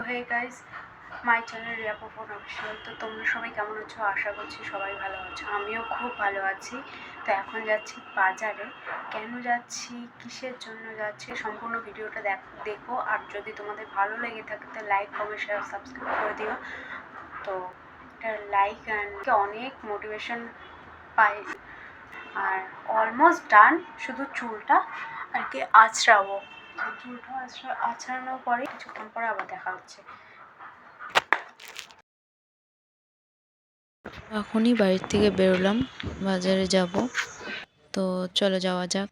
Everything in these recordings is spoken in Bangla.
Hey guys, my channel Riya phone official. তো তোমরা সবাই কেমন আছো? আশা করছি সবাই ভালো আছো, আমিও খুব ভালো আছি। তো এখন যাচ্ছি বাজারে। কেন যাচ্ছি, কিসের জন্য যাচ্ছি, সম্পূর্ণ ভিডিওটা দেখো। আর যদি তোমাদের ভালো লেগে থাকে তো লাইক, কমেন্ট, শেয়ার, সাবস্ক্রাইব করে দিও। তো এটা লাইক অ্যান্ড অনেক মোটিভেশন পাই। আর অলমোস্ট ডান, শুধু চুলটা আর কি আঁচড়াবো। চুলটা আঁচড়ানোর পরে কিছুক্ষণ পরে আবার দেখা হচ্ছে। এখনই বাড়ির থেকে বেরোলাম, বাজারে যাব। তো চলো যাওয়া যাক,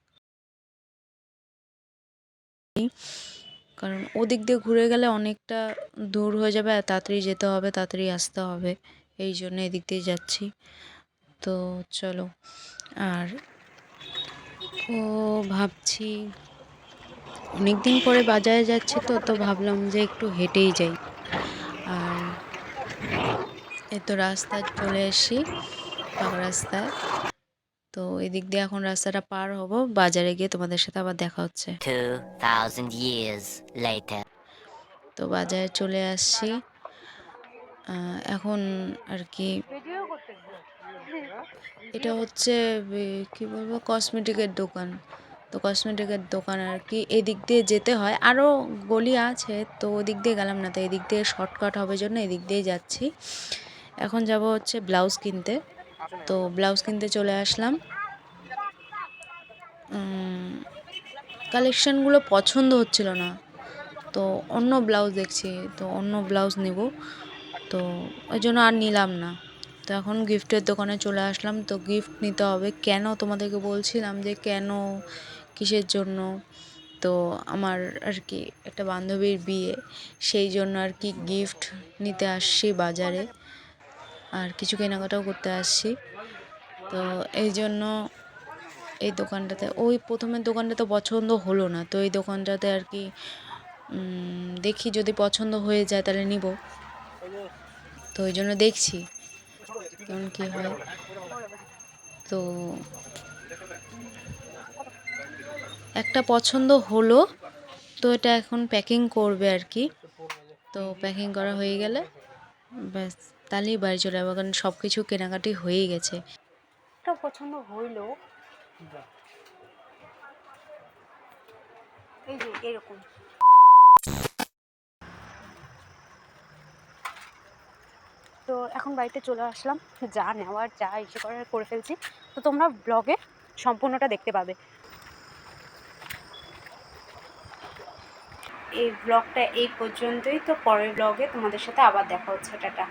কারণ ওদিক দিয়ে ঘুরে গেলে অনেকটা দূর হয়ে যাবে আর তাড়াতাড়ি যেতে হবে, তাড়াতাড়ি আসতে হবে, এই জন্য এদিক দিয়ে যাচ্ছি। তো চলো। আর ও ভাবছি অনেক দিন পরে বাজারে যাচ্ছি, তো ভাবলাম যে একটু হেঁটেই যাই। আর এই তো রাস্তা চলে এসেছি, পাকা রাস্তায়। তো এদিক দিয়ে এখন রাস্তাটা পার হব, বাজারে গিয়ে তোমাদের সাথে আবার দেখা হচ্ছে। 2000 years later. তো বাজারে চলে আসছি এখন আর কি। এটা হচ্ছে কি বলবো, কসমেটিকের দোকান। তো কসমেটিকের দোকান আর কি এদিক দিয়ে যেতে হয়, আরও গলি আছে, তো ওদিক দিয়ে গেলাম না, তো এদিক দিয়ে শর্টকাট হবে জন্য এদিক দিয়ে যাচ্ছি। এখন যাব হচ্ছে ব্লাউজ কিনতে। তো ব্লাউজ কিনতে চলে আসলাম। কালেকশানগুলো পছন্দ হচ্ছিল না, তো অন্য ব্লাউজ দেখছি, তো অন্য ব্লাউজ নেব, তো ওই জন্য আর নিলাম না। তো এখন গিফটের দোকানে চলে আসলাম। তো গিফট নিতে হবে, কেন তোমাদেরকে বলছিলাম যে কেন, কিসের জন্য। তো আমার আর কি একটা বান্ধবীর বিয়ে, সেই জন্য আর কি গিফট নিতে আসছি বাজারে, আর কিছু কেনাকাটাও করতে আসছি। তো এই জন্য এই দোকানটাতে, ওই প্রথমের দোকানটা তো পছন্দ হলো না, তো এই দোকানটাতে আর কি দেখি যদি পছন্দ হয়ে যায় তাহলে নিব। তো ওই জন্য দেখছি কেমন কী হয়। তো একটা পছন্দ হলো, তো এটা এখন প্যাকিং করবে আর কি। তো প্যাকিং করা হয়ে গেলে ব্যাস তাহলেই বাড়ি চলে যাবো, কারণ সব কিছু কেনাকাটি হয়েই গেছে। একটা পছন্দ হইলো, এই যে এরকম। তো এখন বাড়িতে চলে আসলাম, যা নেওয়ার যা ইচ্ছে করার করে ফেলছি। তো তোমরা ব্লগে সম্পূর্ণটা দেখতে পাবে। এই ব্লগটা এই পর্যন্তই। তো পরের ব্লগে তোমাদের সাথে আবার দেখা হচ্ছে। টাটা।